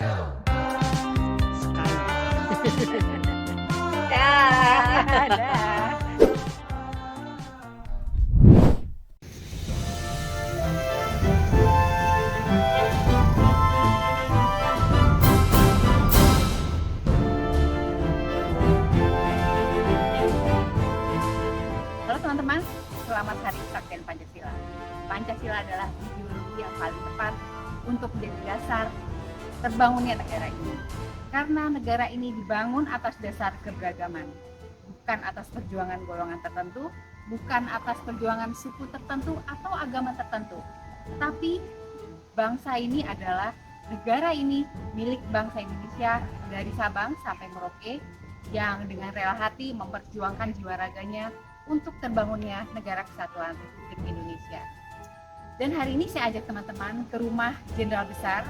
Sekali. Dah. Halo teman-teman, selamat Hari Kesaktian Pancasila. Pancasila adalah ideologi yang paling tepat untuk menjadi dasar terbangunnya negara ini. Karena negara ini dibangun atas dasar keberagaman, bukan atas perjuangan golongan tertentu, bukan atas perjuangan suku tertentu atau agama tertentu. Tetapi bangsa ini adalah negara ini milik bangsa Indonesia dari Sabang sampai Merauke yang dengan rela hati memperjuangkan jiwa raganya untuk terbangunnya negara kesatuan Republik Indonesia. Dan hari ini saya ajak teman-teman ke rumah Jenderal Besar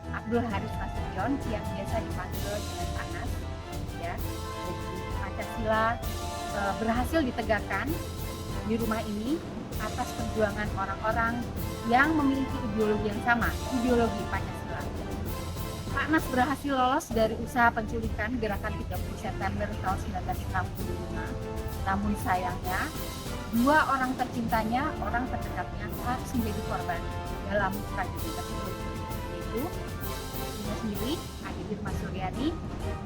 Abdul Haris Nasution yang biasa dipanggil dengan Pak Nas. Ya, jadi Pancasila berhasil ditegakkan di rumah ini atas perjuangan orang-orang yang memiliki ideologi yang sama, ideologi Pancasila. Pak Nas berhasil lolos dari usaha penculikan gerakan 30 September tahun 1965. Namun sayangnya, dua orang tercintanya, orang terdekatnya harus menjadi korban dalam tragedi tersebut, yaitu ibunya sendiri, Adi Irma Suryani,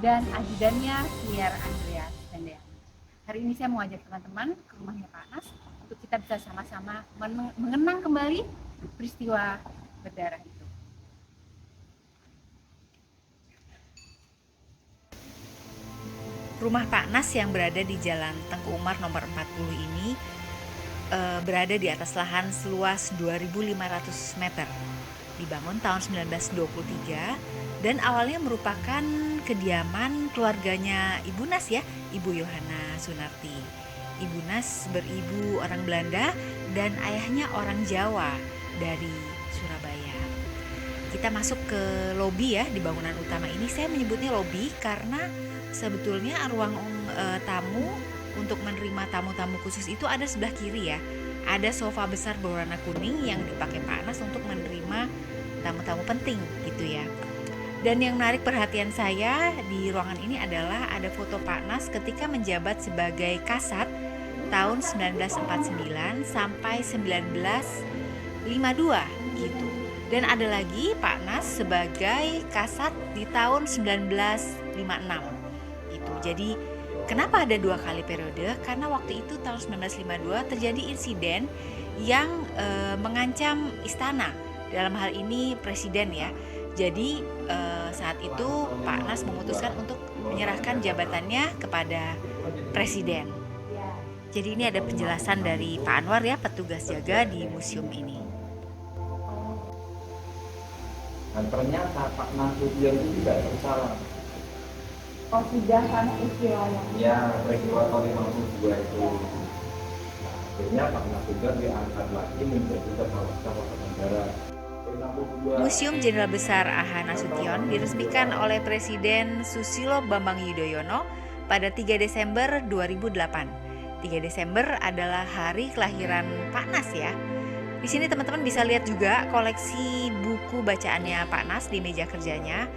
dan ajudannya Pierre Andreas Tendean. Hari ini saya mau ajak teman-teman ke rumahnya Pak Nas untuk kita bisa sama-sama mengenang kembali peristiwa berdarah itu. Rumah Pak Nas yang berada di Jalan Tengku Umar nomor 40 ini berada di atas lahan seluas 2.500 meter. Dibangun tahun 1923 dan awalnya merupakan kediaman keluarganya Ibu Nas ya, Ibu Yohana Sunarti. Ibu Nas beribu orang Belanda dan ayahnya orang Jawa dari Surabaya. Kita masuk ke lobi ya di bangunan utama ini. Saya menyebutnya lobi karena sebetulnya ruang tamu untuk menerima tamu-tamu khusus itu ada sebelah kiri ya. Ada sofa besar berwarna kuning yang dipakai Pak Nas untuk menerima tamu-tamu penting gitu ya. Dan yang menarik perhatian saya di ruangan ini adalah ada foto Pak Nas ketika menjabat sebagai Kasat tahun 1949 sampai 1952 gitu. Dan ada lagi Pak Nas sebagai Kasat di tahun 1956 itu. Jadi kenapa ada dua kali periode? Karena waktu itu tahun 1952 terjadi insiden yang mengancam istana. Dalam hal ini presiden ya. Jadi saat itu Pak Nas memutuskan untuk menyerahkan jabatannya kepada presiden. Jadi ini ada penjelasan dari Pak Anwar ya, petugas jaga di museum ini. Dan ternyata Pak Nasution itu tidak bersalah. Oh, sudah sama usianya. Ya, peristiwa tahun 52 itu. Akhirnya Pak Nasution diangkat lagi menjadi kepala staf negara. Museum Jenderal Besar A.H. Nasution diresmikan oleh Presiden Susilo Bambang Yudhoyono pada 3 Desember 2008. 3 Desember adalah hari kelahiran Pak Nas ya. Di sini teman-teman bisa lihat juga koleksi buku bacaannya Pak Nas di meja kerjanya.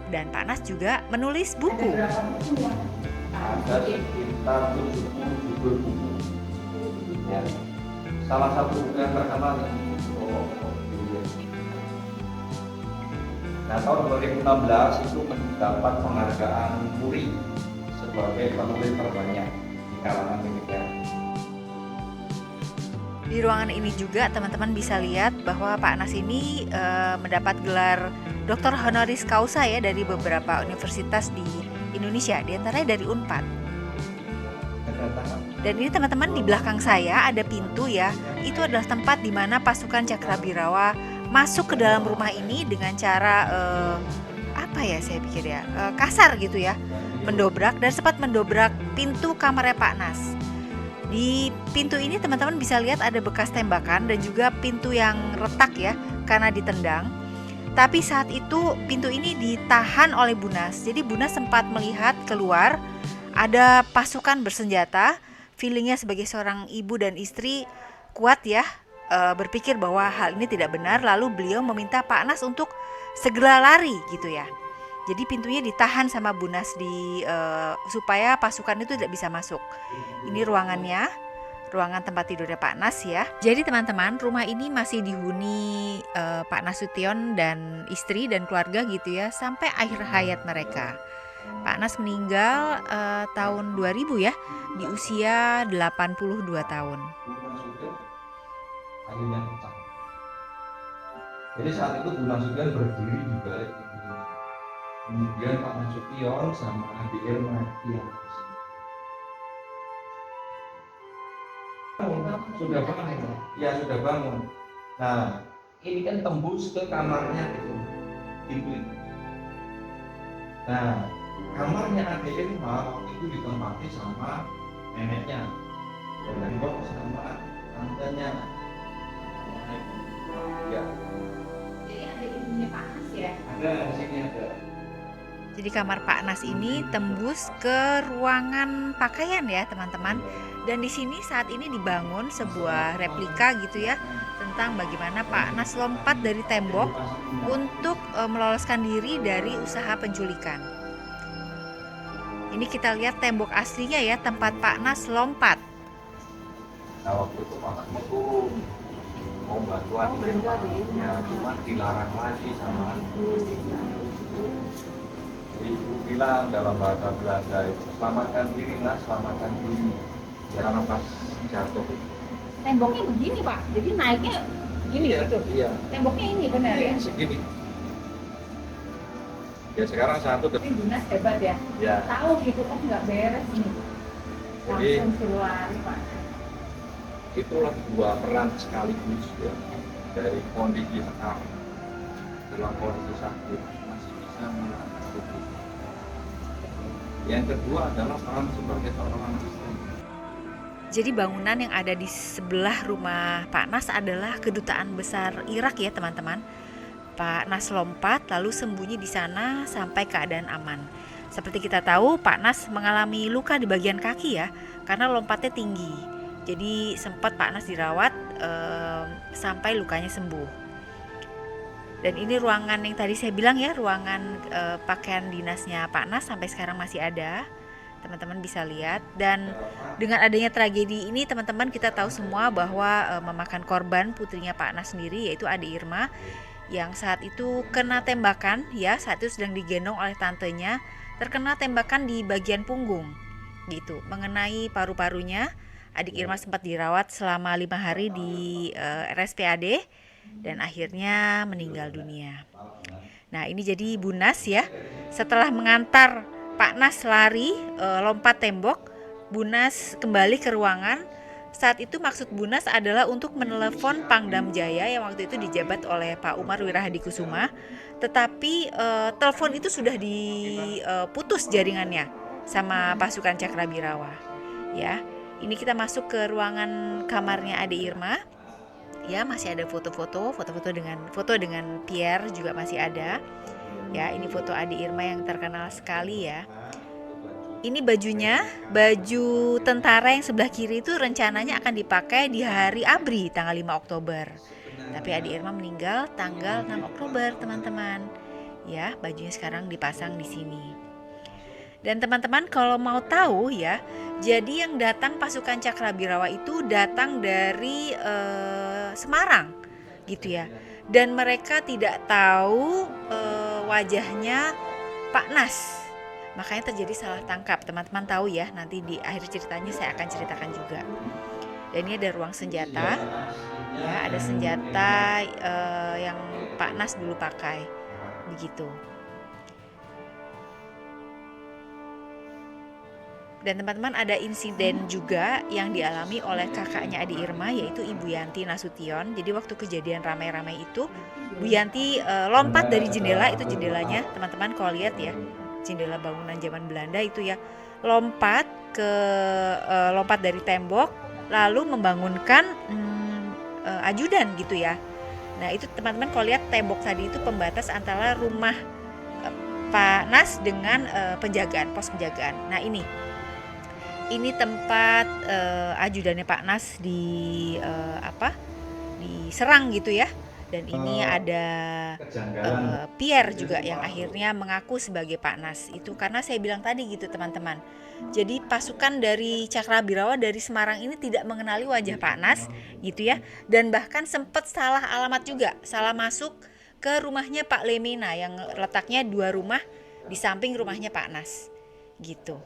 Dan Pak Nas juga menulis buku. Ada sekitar 70 judul buku. Ya. Salah satu buku yang terkenal ini. Nah, tahun 2016 itu mendapat penghargaan Puri sebagai penulis terbanyak di kalangan militer. Di ruangan ini juga teman-teman bisa lihat bahwa Pak Nas ini mendapat gelar Dr. Honoris Causa ya dari beberapa universitas di Indonesia, diantaranya dari Unpad. Dan ini teman-teman di belakang saya ada pintu ya. Itu adalah tempat di mana pasukan Cakrabirawa masuk ke dalam rumah ini dengan cara apa ya saya pikir ya kasar gitu ya, mendobrak dan sempat mendobrak pintu kamarnya Pak Nas. Di pintu ini teman-teman bisa lihat ada bekas tembakan dan juga pintu yang retak ya karena ditendang. Tapi saat itu pintu ini ditahan oleh Bu Nas. Jadi Bu Nas sempat melihat keluar ada pasukan bersenjata. Feelingnya sebagai seorang ibu dan istri kuat ya, berpikir bahwa hal ini tidak benar. Lalu beliau meminta Pak Nas untuk segera lari gitu ya. Jadi pintunya ditahan sama Bu Nas supaya pasukan itu tidak bisa masuk. Ini ruangannya, ruangan tempat tidurnya Pak Nas ya. Jadi teman-teman, rumah ini masih dihuni Pak Nasution dan istri dan keluarga gitu ya sampai akhir hayat mereka. Pak Nas meninggal tahun 2000 ya, di usia 82 tahun. Akhirnya pecah. Jadi saat itu Bu Nasution berdiri di balik ini. Kemudian Pak Nasution sama adik Irma yang di sini. Sudah bangun. Ya sudah bangun. Nah, ini kan tembus ke kamarnya itu. Nah, kamarnya adik Irma waktu itu ditempati sama neneknya, dan tembok sama tantenya. Ya. Jadi ada ibunya Pak Nas ya? Ada di sini ada. Jadi kamar Pak Nas ini tembus ke ruangan pakaian ya teman-teman. Dan di sini saat ini dibangun sebuah replika gitu ya tentang bagaimana Pak Nas lompat dari tembok untuk meloloskan diri dari usaha penculikan. Ini kita lihat tembok aslinya ya, tempat Pak Nas lompat. Nah, waktu itu Pak Nas itu mau bantuan, ya cuma dilarang lagi sama ibu bilang dalam bahasa Belanda itu, selamatkan diri Nas, selamatkan diri. Karena pas jatuh Temboknya begini Pak, jadi naiknya gini ya, gitu. iya. Temboknya ini benar ya? Segini. Ya sekarang satu Tapi Bu Nas hebat ya. Ya. Tahu gitu kan nggak beres ini. Jadi Langsung keluar Pak. itulah dua peran sekaligus ya, dari kondisi sekarang dalam kondisi sakit masih bisa melakukan tubuh. Yang kedua adalah peran sebagai seorang istri. Jadi bangunan yang ada di sebelah rumah Pak Nas adalah kedutaan besar Irak ya teman-teman. Pak Nas lompat lalu sembunyi di sana sampai keadaan aman. Seperti kita tahu Pak Nas mengalami luka di bagian kaki ya karena lompatnya tinggi. Jadi sempat Pak Nas dirawat sampai lukanya sembuh. Dan ini ruangan yang tadi saya bilang ya, ruangan pakaian dinasnya Pak Nas sampai sekarang masih ada. Teman-teman bisa lihat. Dan dengan adanya tragedi ini teman-teman kita tahu semua bahwa memakan korban putrinya Pak Nas sendiri yaitu Ade Irma yang saat itu kena tembakan ya, saat itu sedang digendong oleh tantenya, terkena tembakan di bagian punggung gitu, mengenai paru-parunya. Adik Irma sempat dirawat selama 5 hari di RSPAD dan akhirnya meninggal dunia. Nah ini jadi Bu Nas ya, setelah mengantar Pak Nas lari lompat tembok, Bu Nas kembali ke ruangan. Saat itu maksud Bu Nas adalah untuk menelepon Pangdam Jaya yang waktu itu dijabat oleh Pak Umar Wirahadikusuma, tetapi telepon itu sudah diputus jaringannya sama pasukan Cakrabirawa. Ya, ini kita masuk ke ruangan kamarnya Ade Irma. Ya, masih ada foto-foto dengan Pierre juga masih ada. Ya, ini foto Ade Irma yang terkenal sekali ya. Ini bajunya, baju tentara yang sebelah kiri itu rencananya akan dipakai di hari ABRI tanggal 5 Oktober. Tapi Ade Irma meninggal tanggal 6 Oktober, teman-teman. Ya, bajunya sekarang dipasang di sini. Dan teman-teman kalau mau tahu ya, jadi yang datang pasukan Cakrabirawa itu datang dari Semarang gitu ya. Dan mereka tidak tahu wajahnya Pak Nas. Makanya terjadi salah tangkap. Teman-teman tahu ya, nanti di akhir ceritanya saya akan ceritakan juga. Dan ini ada ruang senjata. Ya, ada senjata yang Pak Nas dulu pakai. Begitu. Dan teman-teman ada insiden juga yang dialami oleh kakaknya Ade Irma yaitu Ibu Yanti Nasution. Jadi waktu kejadian ramai-ramai itu Bu Yanti lompat dari jendela, itu jendelanya teman-teman kalau lihat ya, jendela bangunan zaman Belanda itu ya, lompat dari tembok lalu membangunkan ajudan gitu ya. Nah itu teman-teman kalau lihat tembok tadi itu pembatas antara rumah Pak Nas dengan pos penjagaan. Nah ini tempat ajudannya Pak Nas diserang gitu ya. Dan ini ada Pierre juga yang akhirnya mengaku sebagai Pak Nas. Itu karena saya bilang tadi gitu teman-teman. Jadi pasukan dari Cakrabirawa dari Semarang ini tidak mengenali wajah Pak Nas gitu ya. Dan bahkan sempat salah alamat juga, salah masuk ke rumahnya Pak Lemina yang letaknya 2 rumah di samping rumahnya Pak Nas gitu.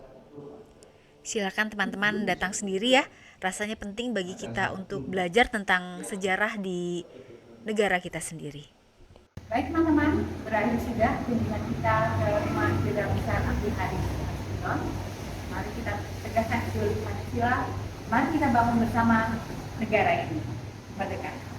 Silakan teman-teman datang sendiri ya. Rasanya penting bagi kita untuk belajar tentang sejarah di negara kita sendiri. Baik teman-teman, berakhir sudah kunjungan kita ke rumah Jenderal Besar Abdul Haris Nasution. Mari kita tegakkan ideologi Pancasila. Mari kita bangun bersama negara ini. Merdeka!